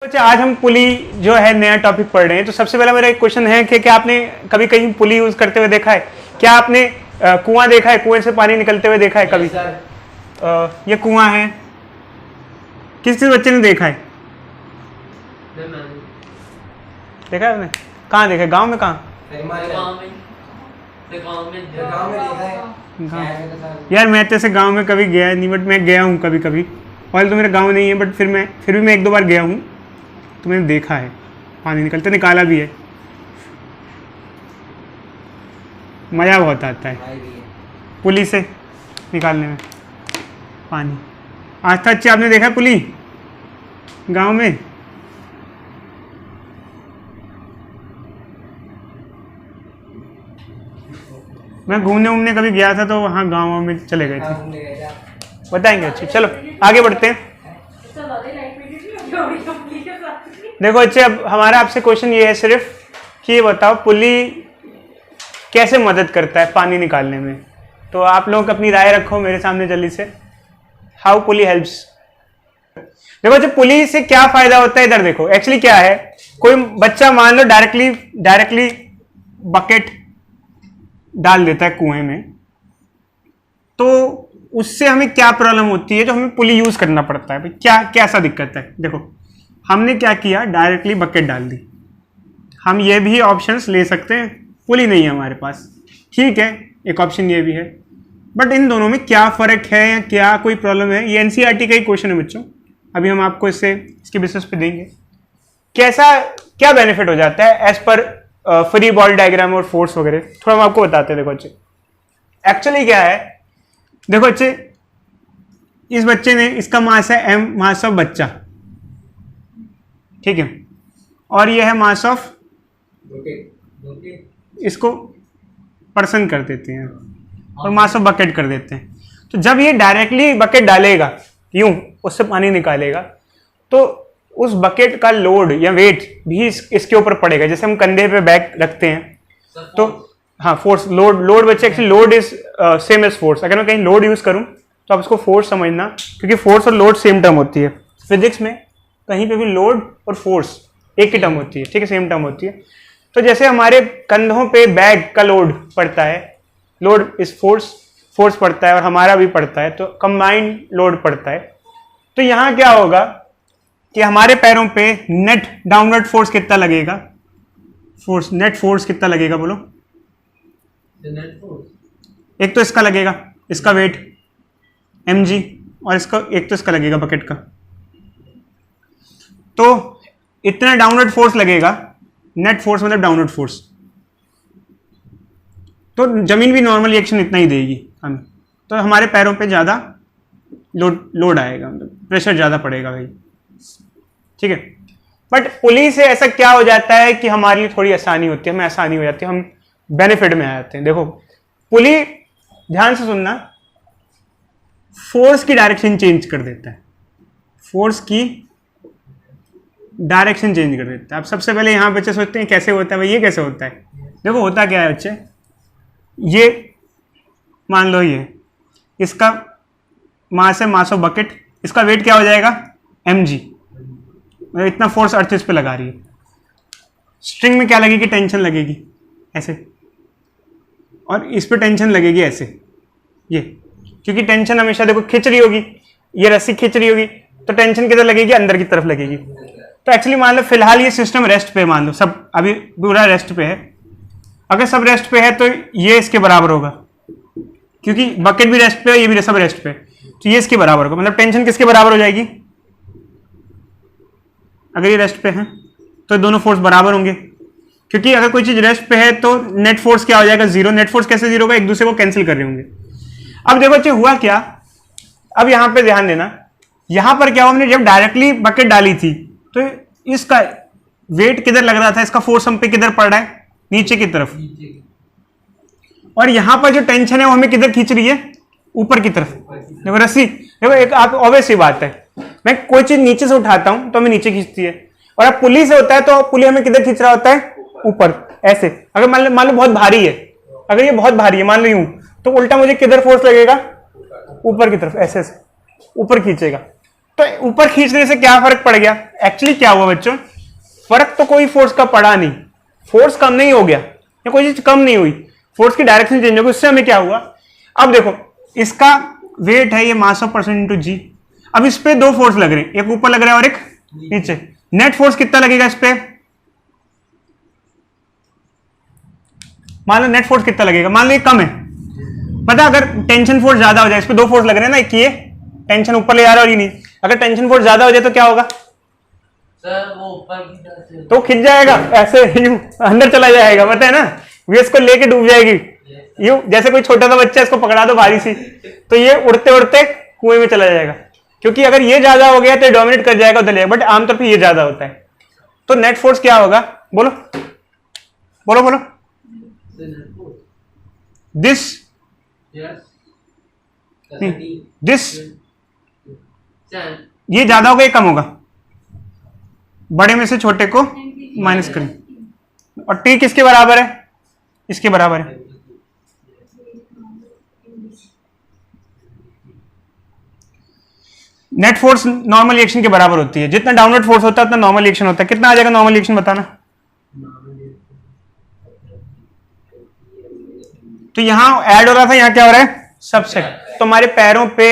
अच्छा, आज हम पुली जो है नया टॉपिक पढ़ रहे हैं। तो सबसे पहला मेरा एक क्वेश्चन है कि क्या आपने कभी कहीं पुली यूज करते हुए देखा है? क्या आपने कुआं देखा है? कुएं से पानी निकलते हुए देखा है कभी? ये कुआं है। किस किस बच्चे ने देखा है? देखा है आपने? कहाँ देखा है? गांव में? कहाँ? यार मैं तो ऐसे गांव में कभी गया नहीं, बट मैं गया हूँ कभी कभी। और तो मेरा गांव नहीं है, बट फिर भी मैं एक दो बार गया हूँ, तो मैंने देखा है पानी निकलते, निकाला भी है। मज़ा बहुत आता है पुली से निकालने में पानी। आज तक अच्छी आपने देखा है पुली गांव में? मैं घूमने कभी गया था, तो वहाँ गाँव में चले गए थे। बताएंगे। अच्छे, चलो आगे बढ़ते हैं। देखो अच्छे, अब हमारा आपसे क्वेश्चन ये है सिर्फ कि ये बताओ पुली कैसे मदद करता है पानी निकालने में। तो आप लोग अपनी राय रखो मेरे सामने जल्दी से। How pulley helps. देखो अच्छा, पुली से क्या फायदा होता है इधर देखो। एक्चुअली क्या है, कोई बच्चा मान लो डायरेक्टली बकेट डाल देता है कुएं में, तो उससे हमें क्या प्रॉब्लम होती है? जो हमें पुली यूज करना पड़ता है। क्या कैसा दिक्कत है? देखो हमने क्या किया, डायरेक्टली बकेट डाल दी। हम ये भी ऑप्शंस ले सकते हैं, पुली नहीं है हमारे पास, ठीक है, एक ऑप्शन ये भी है। बट इन दोनों में क्या फ़र्क है या क्या कोई प्रॉब्लम है? ये एनसीईआरटी का ही क्वेश्चन है बच्चों, अभी हम आपको इसके बेसिस पे देंगे। क्या बेनिफिट हो जाता है एज पर फ्री बॉल डायग्राम और फोर्स वगैरह, थोड़ा हम आपको बताते हैं। देखो अच्छे, एक्चुअली क्या है, देखो अच्छे, इस बच्चे ने, इसका मास है m, मास ऑफ बच्चा, ठीक है, और ये है मास ऑफ, इसको पर्सन कर देते हैं और मास ऑफ बकेट कर देते हैं। तो जब ये डायरेक्टली बकेट डालेगा, यूं उससे पानी निकालेगा, तो उस बकेट का लोड या वेट भी इसके ऊपर पड़ेगा। जैसे हम कंधे पे बैग रखते हैं तो हाँ, फोर्स, लोड बच्चे, actually load is same as force. अगर मैं कहीं लोड यूज करूं तो आप इसको फोर्स समझना, क्योंकि फोर्स और लोड सेम टर्म होती है फिजिक्स में। कहीं पे भी लोड और फोर्स एक ही टर्म होती है, ठीक है, सेम टर्म होती है। तो जैसे हमारे कंधों पे बैग का लोड पड़ता है, लोड इज फोर्स पड़ता है, और हमारा भी पड़ता है, तो कंबाइंड लोड पड़ता है। तो यहाँ क्या होगा कि हमारे पैरों पे नेट डाउनवर्ड फोर्स कितना लगेगा? नेट फोर्स कितना लगेगा बोलो? एक तो इसका लगेगा, इसका वेट mg, और एक तो इसका लगेगा बकेट का। तो इतना डाउनवर्ड फोर्स लगेगा, नेट फोर्स मतलब डाउनवर्ड फोर्स। तो जमीन भी नॉर्मल रिएक्शन इतना ही देगी हमें, तो हमारे पैरों पे ज्यादा लोड आएगा, मतलब प्रेशर ज्यादा पड़ेगा भाई, ठीक है। बट पुली से ऐसा क्या हो जाता है कि हमारे लिए थोड़ी आसानी होती है, हमें आसानी हो जाती है, हम बेनिफिट में आ जाते हैं। देखो पुली, ध्यान से सुनना, फोर्स की डायरेक्शन चेंज कर देता है, फोर्स की डायरेक्शन चेंज कर देता है। अब सबसे पहले यहाँ बच्चे सोचते हैं कैसे होता है भाई, ये कैसे होता है? देखो होता क्या है बच्चे, ये मान लो ये इसका मास है, मास ऑफ बकेट, इसका वेट क्या हो जाएगा? mg, मतलब इतना फोर्स अर्थ इस पे लगा रही है। स्ट्रिंग में क्या लगेगी? टेंशन लगेगी ऐसे, और इस पे टेंशन लगेगी ऐसे, ये, क्योंकि टेंशन हमेशा देखो खिंच रही होगी, ये रस्सी खिंच रही होगी, तो टेंशन किधर लगेगी? अंदर की तरफ लगेगी। तो एक्चुअली मान लो फिलहाल ये सिस्टम रेस्ट पे, मान लो सब अभी पूरा रेस्ट पे है। अगर सब रेस्ट पे है तो ये इसके बराबर होगा, क्योंकि बकेट भी रेस्ट पे है, ये भी सब रेस्ट पे है, तो ये इसके बराबर होगा। मतलब टेंशन किसके बराबर हो जाएगी? अगर ये रेस्ट पे है तो दोनों फोर्स बराबर होंगे, क्योंकि अगर कोई चीज रेस्ट पे है तो नेट फोर्स क्या हो जाएगा? जीरो। नेट फोर्स कैसे जीरो होगा? एक दूसरे को कैंसिल कर रहे होंगे। अब देखो अच्छे, हुआ क्या, अब यहां पे ध्यान देना, यहां पर क्या हुआ, हमने जब डायरेक्टली बकेट डाली थी तो इसका वेट किधर लग रहा था, इसका फोर्स हम पे किधर पड़ रहा है? नीचे की तरफ। और यहां पर जो टेंशन है वो हमें किधर खींच रही है? ऊपर की तरफ। देखो रस्सी, देखो एक आप ऑब्वियस सी बात है, मैं कोई चीज नीचे से उठाता हूं तो हमें नीचे खींचती है, और अब पुली से होता है तो पुली हमें किधर खींच रहा होता है? ऊपर, ऐसे। अगर मान लो बहुत भारी है, अगर ये बहुत भारी है मान लो यूं, तो उल्टा मुझे किधर फोर्स लगेगा? ऊपर की तरफ, ऐसे ऊपर खींचेगा। तो ऊपर खींचने से क्या फर्क पड़ गया? एक्चुअली क्या हुआ बच्चों, फर्क तो कोई फोर्स का पड़ा नहीं, फोर्स कम नहीं हो गया या कोई चीज कम नहीं हुई, फोर्स की डायरेक्शन चेंज हो गई। उससे हमें क्या हुआ, अब देखो इसका वेट है ये मास ऑफ पर्सन इंटू जी। अब इस पे दो फोर्स लग रहे हैं, एक ऊपर लग रहा है और एक नीचे। नेट फोर्स कितना लगेगा इस पे? मान लो नेट फोर्स कितना लगेगा, मान लो ये कम है, पता अगर टेंशन फोर्स ज्यादा हो जाए, इस पे दो फोर्स लग रहे हैं ना, एक ये टेंशन ऊपर ले जा रहा है और ये नहीं, अगर टेंशन फोर्स ज्यादा हो जाए तो क्या होगा सर? वो ऊपर की तरफ से तो खिंच जाएगा, ऐसे यूं अंदर चला जाएगा, पता है ना, वे इसको लेके डूब जाएगी यूं, जैसे कोई छोटा सा बच्चा इसको पकड़ा दो भारी सी, तो ये उड़ते उड़ते कुएं में चला जाएगा, क्योंकि अगर ये ज्यादा हो गया तो डोमिनेट कर जाएगा उधर, बट आमतौर पर ये ज्यादा होता है। तो नेट फोर्स क्या होगा, बोलो बोलो बोलो। दिस दिस ये ज्यादा होगा, ये कम होगा, बड़े में से छोटे को माइनस करें, और टी किसके बराबर है? इसके बराबर है। नेट फोर्स नॉर्मल रिएक्शन के बराबर होती है, जितना डाउनवर्ड फोर्स होता है उतना नॉर्मल रिएक्शन होता है। कितना आ जाएगा नॉर्मल रिएक्शन बताना? तो यहां ऐड हो रहा था, यहां क्या हो रहा है? सबसेट। तो हमारे पैरों पे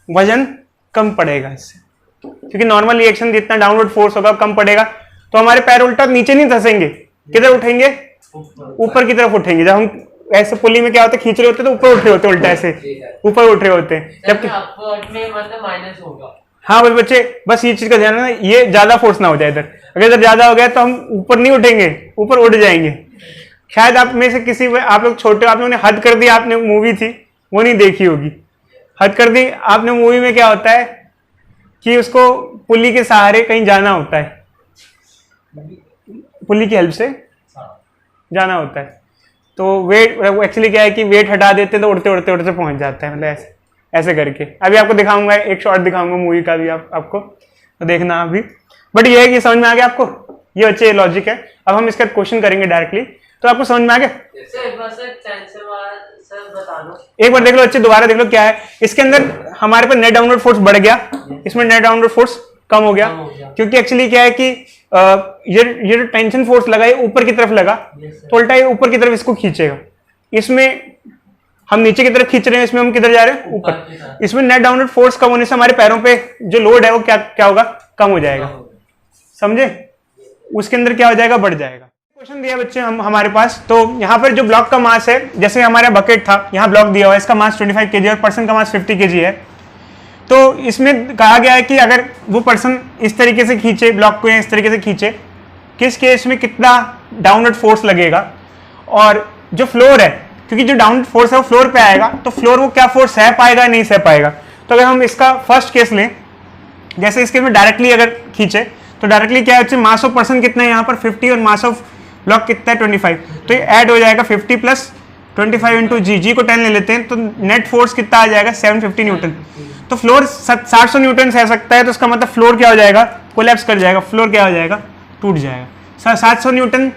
वजन कम पड़ेगा इससे, क्योंकि नॉर्मल रिएक्शन जितना डाउनवर्ड फोर्स होगा कम पड़ेगा, तो हमारे पैर उल्टा नीचे नहीं धंसेंगे, किधर उठेंगे? ऊपर की तरफ उठेंगे। जब हम ऐसे पुली में क्या होता है, खींच रहे होते हैं तो ऊपर उठ रहे होते हैं, उल्टा ऐसे ऊपर उठ रहे होते हैं, जबकि मतलब माइनस होगा। हाँ बस बच्चे, बस ये चीज का ध्यान रखना, ये ज्यादा फोर्स ना हो जाए इधर, अगर इधर ज्यादा हो गया तो हम ऊपर नहीं उठेंगे, ऊपर उड़ जाएंगे। शायद आप में से किसी, आप लोग छोटे, आप लोगों ने हद कर दी, आपने मूवी थी वो नहीं देखी होगी, हद कर दी आपने मूवी में क्या होता है कि उसको पुली के सहारे कहीं जाना होता है, पुली की हेल्प से जाना होता है, तो वेट एक्चुअली क्या है कि वेट हटा देते तो उड़ते उड़ते उड़ते पहुंच जाता है, मतलब ऐसे ऐसे करके। अभी आपको दिखाऊंगा, एक शॉट दिखाऊंगा मूवी का भी आपको, तो देखना अभी। बट ये है कि समझ में आ गया आपको, ये अच्छे लॉजिक है। अब हम इसका क्वेश्चन करेंगे डायरेक्टली, तो आपको समझ में आ गया? एक बार देख लो अच्छे, दोबारा देख लो क्या है इसके अंदर। हमारे पास नेट डाउनवर्ड फोर्स बढ़ गया, इसमें नेट डाउनवर्ड फोर्स कम हो गया, क्योंकि एक्चुअली क्या है कि ये जो टेंशन फोर्स लगा है ऊपर की तरफ लगा, तो उल्टा ये ऊपर की तरफ इसको खींचेगा। इसमें हम नीचे की तरफ खींच रहे हैं, इसमें हम किधर जा रहे हैं? ऊपर। इसमें नेट डाउनवर्ड फोर्स कम होने से हमारे पैरों पे जो लोड है वो क्या होगा? कम हो जाएगा, समझे? उसके अंदर क्या हो जाएगा? बढ़ जाएगा। क्वेश्चन दिया बच्चे हमारे पास, तो यहाँ पर जो ब्लॉक का मास है, जैसे हमारा बकेट था, यहाँ ब्लॉक दिया हुआ है, इसका मास 25 kg और पर्सन का मास 50 kg है। तो इसमें कहा गया है कि अगर वो पर्सन इस तरीके से खींचे ब्लॉक को, या इस तरीके से खींचे, किस केस में कितना डाउनवर्ड फोर्स लगेगा, और जो फ्लोर है, क्योंकि जो डाउनवर्ड फोर्स है वो फ्लोर पे आएगा, तो फ्लोर वो क्या फोर्स सह पाएगा नहीं सह पाएगा। तो अगर हम इसका फर्स्ट केस लें, जैसे इसके में डायरेक्टली अगर खींचे, तो डायरेक्टली क्या है, मास ऑफ पर्सन कितना है यहाँ पर 50 और मास ऑफ ब्लॉक कितना है 25, तो ये ऐड हो जाएगा 50 प्लस 25 इंटू जी को 10 ले लेते हैं, तो नेट फोर्स कितना आ जाएगा? 750 न्यूटन। तो फ्लोर 700 न्यूटन सह सकता है, तो इसका मतलब फ्लोर क्या हो जाएगा? कोलैप्स कर जाएगा, फ्लोर क्या हो जाएगा? टूट जाएगा। 700 न्यूटन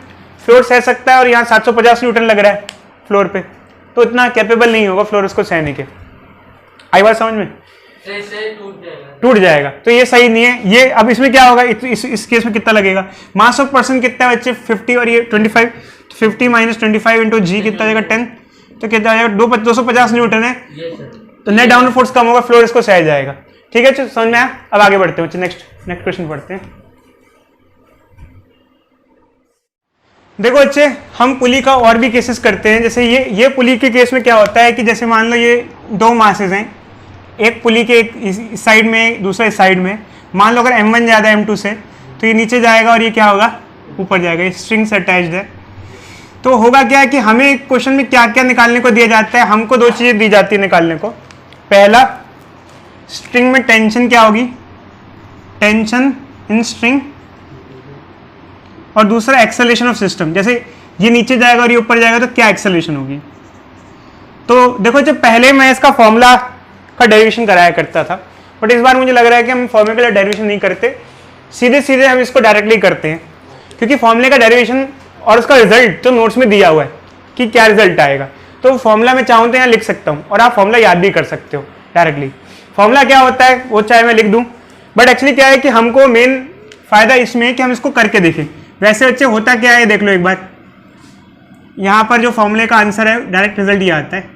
फ्लोर सह सकता है, और यहाँ 750 न्यूटन लग रहा है फ्लोर पे, तो इतना कैपेबल नहीं होगा फ्लोर उसको सहने के। आई बात समझ में? टूट जाएगा, तो ये सही नहीं है। ये अब इसमें क्या होगा, इस केस में कितना लगेगा? मास ऑफ पर्सन कितना है बच्चे? 50 और ये 25, 50 माइनस 25 इंटू जी कितना जाएगा? 10, तो कितना आ जाएगा? 250 न्यूटन है, तो नेट डाउनवर्ड फोर्स कम होगा, फ्लोर इसको सह जाएगा। ठीक है, समझ में आया? अब आगे बढ़ते हैं, नेक्स्ट क्वेश्चन पढ़ते हैं। देखो बच्चे, हम पुली का और भी केसेस करते हैं। जैसे ये पुली के केस में क्या होता है कि जैसे मान लो ये दो मासेस हैं, एक पुली के एक इस साइड में, दूसरा इस साइड में। मान लो अगर m1 ज़्यादा m2 से, तो ये नीचे जाएगा और ये क्या होगा? ऊपर जाएगा। ये स्ट्रिंग से अटैच्ड है। तो होगा क्या है कि हमें क्वेश्चन में क्या क्या निकालने को दिया जाता है? हमको दो चीज़ें दी जाती है निकालने को। पहला, स्ट्रिंग में टेंशन क्या होगी? Tension in string. और दूसरा एक्सेलरेशन ऑफ सिस्टम। जैसे ये नीचे जाएगा और ये ऊपर जाएगा तो क्या एक्सेलरेशन होगी? तो देखो, जब पहले मैं इसका फॉर्मूला का डेरिवेशन कराया करता था, बट इस बार मुझे लग रहा है कि हम फॉर्मूले का डेरिवेशन नहीं करते, सीधे सीधे हम इसको डायरेक्टली करते हैं, क्योंकि फॉर्मूले का डेरिवेशन और उसका रिजल्ट तो नोट्स में दिया हुआ है कि क्या रिजल्ट आएगा। तो फॉर्मूला में चाहूँ तो यहाँ लिख सकता हूँ, और आप फॉर्मूला याद भी कर सकते हो डायरेक्टली। फॉर्मूला क्या होता है वो चाहे मैं लिख दूँ, बट एक्चुअली क्या है कि हमको मेन फायदा इसमें है कि हम इसको करके देखें। वैसे बच्चे होता क्या है देख लो एक बार, यहां पर जो फॉर्मूले का आंसर है डायरेक्ट रिजल्ट ये आता है।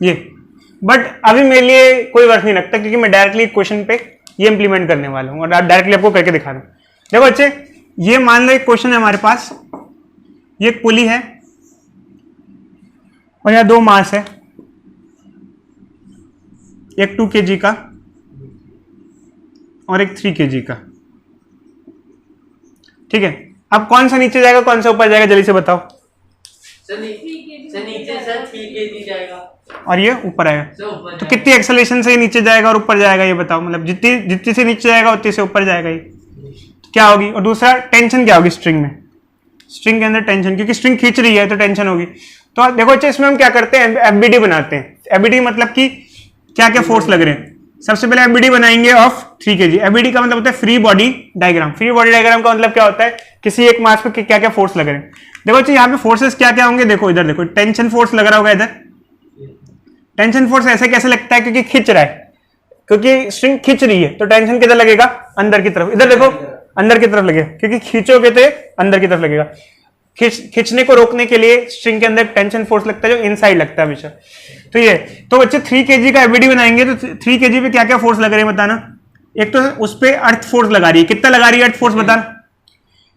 ये बट अभी मेरे लिए कोई वर्क नहीं लगता क्योंकि मैं डायरेक्टली क्वेश्चन पे ये इंप्लीमेंट करने वाला हूँ और डायरेक्टली आपको करके दिखा रहा हूँ। देखो बच्चे, ये मान लो एक क्वेश्चन है हमारे पास, ये एक पुली है और यहाँ 2 मास है, एक 2 kg का और एक 3 kg का। ठीक है, अब कौन सा नीचे जाएगा कौन सा ऊपर जाएगा जल्दी से बताओ। सर नीचे सर 3 kg जाएगा और ये ऊपर आएगा, ऊपर तो कितनी एक्सेलरेशन से नीचे जाएगा और ऊपर जाएगा ये बताओ। मतलब जितनी से नीचे जाएगा उतनी से ऊपर जाएगा ये, तो क्या होगी। और दूसरा टेंशन क्या होगी स्ट्रिंग में, स्ट्रिंग के अंदर टेंशन, क्योंकि स्ट्रिंग खींच रही है तो टेंशन होगी। तो देखो अच्छा, इसमें हम क्या करते हैं, एफबीडी बनाते हैं। एफबीडी मतलब कि क्या क्या फोर्स लग रहे हैं। सबसे पहले एफबीडी बनाएंगे ऑफ 3 kg। एफबीडी का मतलब होता है free body diagram. Free body diagram का मतलब क्या होता है, किसी एक मास पे क्या क्या फोर्स लग रहे हैं। देखो अच्छा, यहाँ पे फोर्सेस क्या क्या होंगे, देखो इधर देखो, टेंशन फोर्स लग रहा होगा इधर। टेंशन फोर्स ऐसे कैसे लगता है, क्योंकि खींच रहा है, क्योंकि स्ट्रिंग खींच रही है तो टेंशन किधर लगेगा, अंदर की तरफ। इधर देखो अंदर की तरफ लगेगा, क्योंकि खींचोगे तो अंदर की तरफ लगेगा। खींचने को रोकने के लिए स्ट्रिंग के अंदर टेंशन फोर्स लगता है जो इनसाइड लगता है हमेशा। तो ये तो बच्चे 3 kg का एफबीडी बनाएंगे तो 3 kg पे क्या क्या फोर्स लग रहे हैं बताना। एक तो उस पे अर्थ फोर्स लगा रही है, कितना लगा रही है अर्थ फोर्स बताना,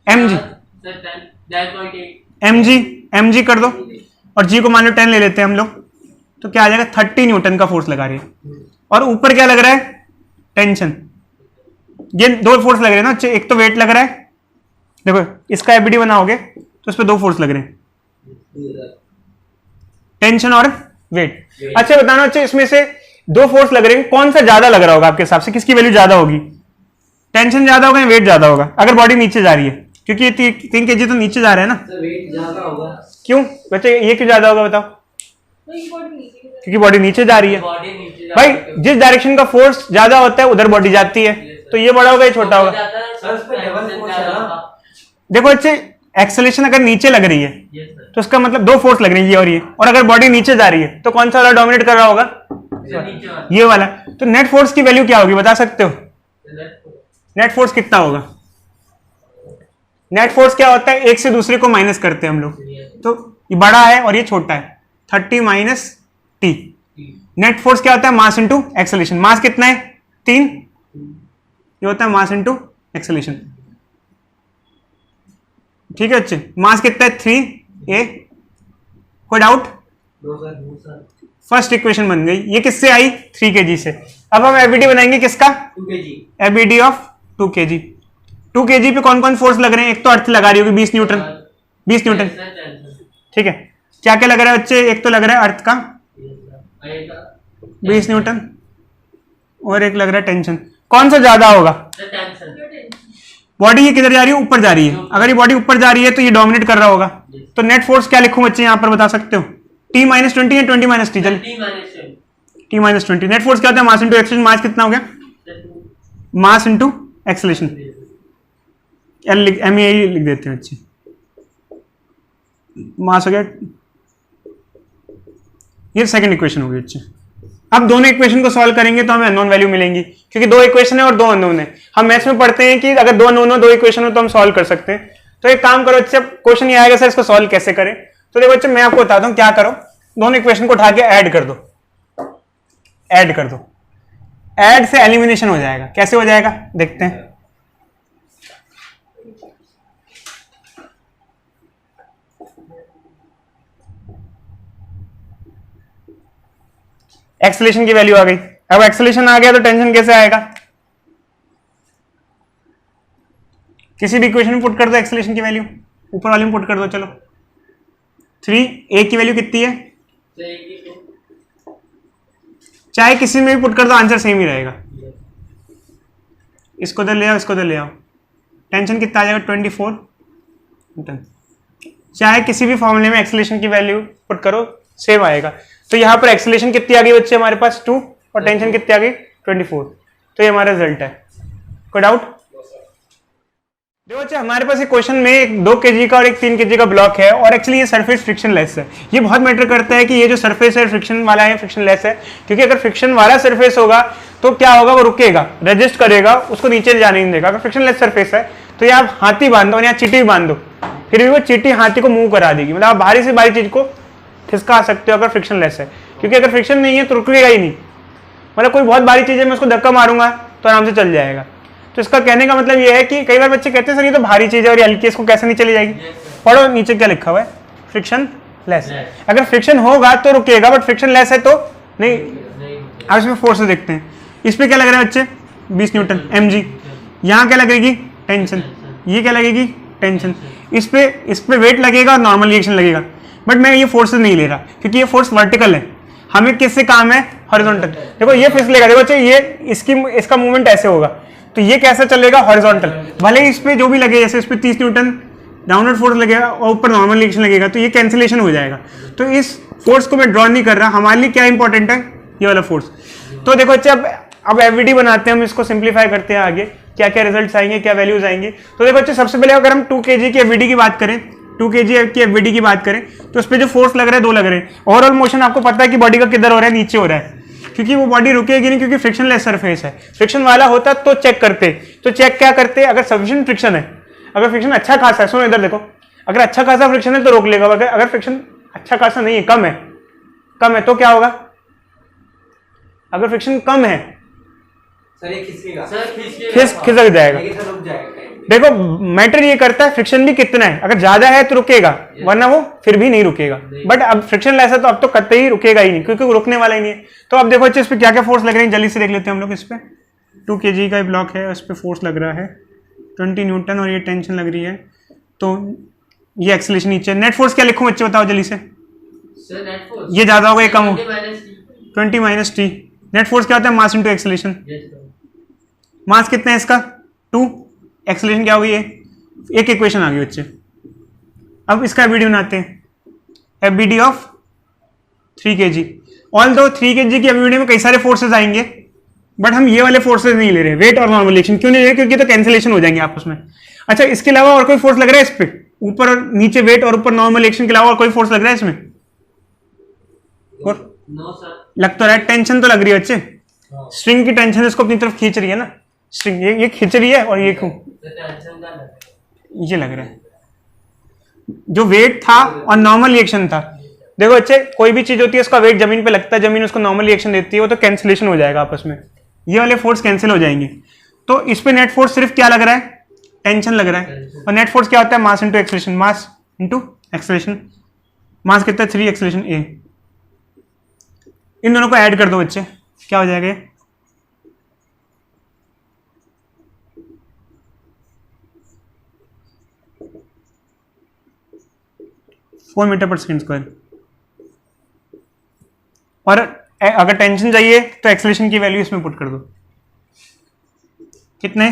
mg। mg कर दो और g को मान लो 10 ले लेते हैं हम लोग, तो क्या आ जाएगा 30 न्यूटन का फोर्स लगा रही है। और ऊपर क्या लग रहा है, टेंशन। ये 2 फोर्स लग रहे हैं ना, एक तो वेट लग रहा है, देखो इसका एफबीडी बनाओगे तो उस पर 2 फोर्स लग रहे हैं, टेंशन और वेट। अच्छा बताना, अच्छा इसमें से 2 फोर्स लग रहे हैं, कौन सा ज्यादा लग रहा होगा आपके हिसाब से, किसकी वैल्यू ज्यादा होगी, टेंशन ज्यादा होगा या वेट ज्यादा होगा, अगर बॉडी नीचे जा रही है, क्योंकि ये 3 kg तो नीचे जा रहा है ना। वेट ज्यादा होगा। क्यों बच्चे, ये क्यों ज्यादा होगा बताओ, क्योंकि बॉडी नीचे जा रही है। भाई जिस डायरेक्शन का फोर्स ज्यादा होता है उधर बॉडी जाती है, तो ये बड़ा होगा ये छोटा होगा। देखो अच्छे, एक्सेलरेशन अगर नीचे लग रही है तो उसका मतलब 2 फोर्स लग रही है, ये और ये। और अगर बॉडी नीचे जा रही है तो कौन सा वाला डोमिनेट कर रहा होगा, ये वाला। तो नेट फोर्स की वैल्यू क्या होगी बता सकते हो, नेट फोर्स कितना होगा। नेट फोर्स क्या होता है, एक से दूसरे को माइनस करते हैं हम लोग, तो ये बड़ा है और ये छोटा है, 30 माइनस t। नेट फोर्स क्या होता है, मास इंटू एक्सेलरेशन। मास कितना है 3, ये होता है मास इंटू एक्सेलरेशन। ठीक है बच्चे, मास कितना है 3a। कोई डाउट, फर्स्ट इक्वेशन बन गई। ये किससे आई, 3 kg से। अब हम एफबीडी बनाएंगे किसका, 2 kg। FBD of 2 kg। 2 kg पे कौन कौन फोर्स लग रहे हैं, एक तो अर्थ लगा रही होगी 20 न्यूटन, 20 न्यूटन। ठीक है, क्या क्या लग रहा है बच्चे, एक तो लग रहा है अर्थ का 20 न्यूटन और एक लग रहा है टेंशन। कौन सा ज्यादा होगा, बॉडी ये किधर जा रही है, ऊपर जा रही है। अगर ये बॉडी ऊपर जा रही है तो ये डोमिनेट कर रहा होगा। तो नेट फोर्स क्या लिखूं बच्चे यहाँ पर बता सकते हो, t माइनस 20 या 20 माइनस टी, चल t माइनस 20। नेट फोर्स क्या होता है, मास इंटू एक्सेलरेशन। मास कितना हो गया, मास इंटू एक्सेलरेशन, MEA लिख देते हैं अच्छे, मास हो गया। ये सेकंड इक्वेशन हो गई अच्छे। अब दोनों इक्वेशन को सॉल्व करेंगे तो हमें अननोन वैल्यू मिलेंगी, क्योंकि 2 इक्वेशन है और 2 अननोन है। हम मैथ्स में पढ़ते हैं कि अगर 2 अननोन हो 2 इक्वेशन हो तो हम सॉल्व कर सकते हैं। तो एक काम करो, अच्छा क्वेश्चन ये आएगा सर इसको सॉल्व कैसे करें, तो देखो अच्छा मैं आपको बताता हूँ क्या करो। दोनों इक्वेशन को उठा के ऐड कर दो, ऐड कर दो। ऐड से एलिमिनेशन हो जाएगा, कैसे हो जाएगा देखते हैं। एक्सेलरेशन की वैल्यू आ गई। अब एक्सेलरेशन आ गया तो टेंशन कैसे आएगा, किसी भी इक्वेशन में पुट कर दो एक्सेलरेशन की वैल्यू, ऊपर वाले में पुट कर दो। चलो 3a की वैल्यू कितनी है, चाहे किसी में भी पुट कर दो आंसर सेम ही रहेगा। इसको तो ले आओ, इसको तो ले आओ। टेंशन कितना आ जाएगा 24 न्यूटन। चाहे किसी भी फॉर्मूले में एक्सेलरेशन की वैल्यू पुट करो सेम आएगा। तो यहाँ पर एक्सेलरेशन कितनी आ गई बच्चे हमारे पास 2 और टेंशन कितनी आ गई 24। तो ये हमारा रिजल्ट है। कोई डाउट, देखो अच्छा, हमारे पास एक क्वेश्चन में एक 2 kg का और एक 3 kg का ब्लॉक है और एक्चुअली ये सरफेस फ्रिक्शन लेस है। ये बहुत मैटर करता है कि ये जो सरफेस है फ्रिक्शन वाला है फ्रिक्शन लेस है, क्योंकि अगर फ्रिक्शन वाला सरफेस होगा तो क्या होगा, वो रुकेगा, रेजिस्ट करेगा, उसको नीचे जाने नहीं देगा। अगर फ्रिक्शन लेस सरफेस है तो ये आप हाथी बांध दो या चीटी भी बांध दो, फिर भी वो चीटी हाथी को मूव करा देगी। मतलब आप भारी से भारी चीज को खिसका सकते हो अगर फ्रिक्शन लेस है, क्योंकि अगर फ्रिक्शन नहीं है तो रुकेगा ही नहीं। मतलब कोई बहुत भारी चीज है, मैं उसको धक्का मारूंगा तो आराम से चल जाएगा। तो इसका कहने का मतलब ये है कि कई बार बच्चे कहते हैं सर ये तो भारी चीज है और ये हल्की, इसको कैसे नहीं चली जाएगी। पढ़ो नीचे क्या लिखा हुआ है, फ्रिक्शन लेस। अगर फ्रिक्शन होगा तो रुकेगा, बट फ्रिक्शन लेस है तो नहीं। अब इसमें फोर्स देखते हैं। इस पे क्या लग रहा है बच्चे, 20 न्यूटन mg। यहाँ क्या लगेगी, टेंशन। ये क्या लगेगी, टेंशन। इस पे वेट लगेगा और नॉर्मल रिएक्शन लगेगा। बट मैं ये फोर्सेस नहीं ले रहा क्योंकि ये फोर्स वर्टिकल है, हमें किससे काम है, हॉरिजॉन्टल। देखो ये फिसलेगा, देखो बच्चे ये इसका मूवमेंट ऐसे होगा, तो ये कैसा चलेगा, हॉरिजॉन्टल। भले इस पे जो भी लगे, जैसे इस पे 30 न्यूटन डाउनवर्ड फोर्स लगेगा और ऊपर नॉर्मल रिएक्शन लगेगा, तो ये कैंसिलेशन हो जाएगा। तो इस फोर्स को मैं ड्रॉ नहीं कर रहा, हमारे लिए क्या इंपॉर्टेंट है, ये वाला फोर्स। तो देखो अच्छा, अब एफवीडी बनाते हैं हम, इसको सिंप्लीफाई करते हैं आगे, क्या क्या रिजल्ट्स आएंगे, क्या वैल्यूज आएंगे। तो देखो अच्छा, सबसे पहले अगर हम 2 kg की एफवीडी की बात करें, 2 kg की एफवीडी की बात करें, तो उस पर जो फोर्स लग रहा है 2 लग रहे हैं। ओवरऑल मोशन आपको पता है कि बॉडी का किधर हो रहा है, नीचे हो रहा है, क्योंकि वो बॉडी रुकेगी नहीं, क्योंकि फ्रिक्शन लेस सरफेस है। फ्रिक्शन वाला होता तो चेक करते, तो चेक क्या करते, अगर सफिशिएंट फ्रिक्शन है, अगर फ्रिक्शन अच्छा खासा है, सुनो इधर देखो, अगर अच्छा खासा फ्रिक्शन है तो रोक लेगा। अगर फ्रिक्शन अच्छा खासा नहीं है, कम है तो क्या होगा, अगर फ्रिक्शन कम है सर ये खिसकेगा, खिसक जाएगा। देखो मैटर ये करता है फ्रिक्शन भी कितना है, अगर ज्यादा है तो रुकेगा, वरना वो फिर भी नहीं रुकेगा। बट अब फ्रिक्शन लेस है तो अब तो कतई ही रुकेगा ही नहीं, क्योंकि वो रुकने वाला ही नहीं है। तो अब देखो इस पे क्या क्या फोर्स लग रहे हैं, जल्दी से देख लेते हैं हम लोग। इस पे 2 kg का ब्लॉक है, उस पर फोर्स लग रहा है 20 न्यूटन और ये टेंशन लग रही है, तो ये एक्सेलरेशन नीचे। नेट फोर्स क्या लिखूं बच्चे, बताओ जल्दी से। ये ज्यादा होगा, ये कम हो, 20 - t। नेट फोर्स क्या होता है, मास इंटू एक्सेलरेशन। मास कितना है इसका, 2, एक्सेलरेशन क्या होगी, ये एक इक्वेशन आ गई बच्चे। अब इसका एफबीडी बनाते हैं, FBD of 3 kg। Although 3 kg की एफबीडी में कई सारे फोर्सेस आएंगे, बट हम ये वाले फोर्सेस नहीं ले रहे, वेट और नॉर्मल रिएक्शन। क्यों नहीं ले रहे, क्योंकि तो कैंसिलेशन हो जाएंगे आपस में। अच्छा, इसके अलावा और कोई फोर्स लग रहा है इस पे, ऊपर और नीचे वेट और ऊपर नॉर्मल रिएक्शन के अलावा और कोई फोर्स लग रहा है इसमें? और लग तो रहा है, टेंशन तो लग रही है बच्चे, स्ट्रिंग की टेंशन इसको अपनी तरफ खींच रही है ना, स्ट्रिंग ये खींच रही है, और ये लग रहा है जो वेट था और नॉर्मल रिएक्शन था। देखो बच्चे, कोई भी चीज होती है उसका वेट जमीन पे लगता है, जमीन उसको नॉर्मल रिएक्शन देती है, वो तो कैंसिलेशन हो जाएगा आपस में, ये वाले फोर्स कैंसिल हो जाएंगे। तो इस पे नेट फोर्स सिर्फ क्या लग रहा है, टेंशन लग रहा है। और नेट फोर्स क्या होता है, mass into acceleration, mass into acceleration. Mass कितना है, 3, एक्सेलरेशन a। इन दोनों को ऐड कर दो बच्चे, क्या हो जाएगा, 4 मीटर/सेकंड²। और अगर टेंशन चाहिए तो एक्सेलरेशन की वैल्यू इसमें पुट कर दो, कितने,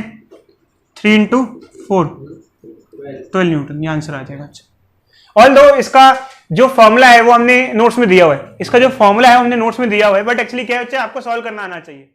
3 × 4, 12 न्यूटन, ये आंसर आ जाएगा। अच्छा, ऑल्दो इसका जो फॉर्मूला है वो हमने नोट्स में दिया हुआ है, बट एक्चुअली क्या है, आपको सॉल्व करना आना चाहिए।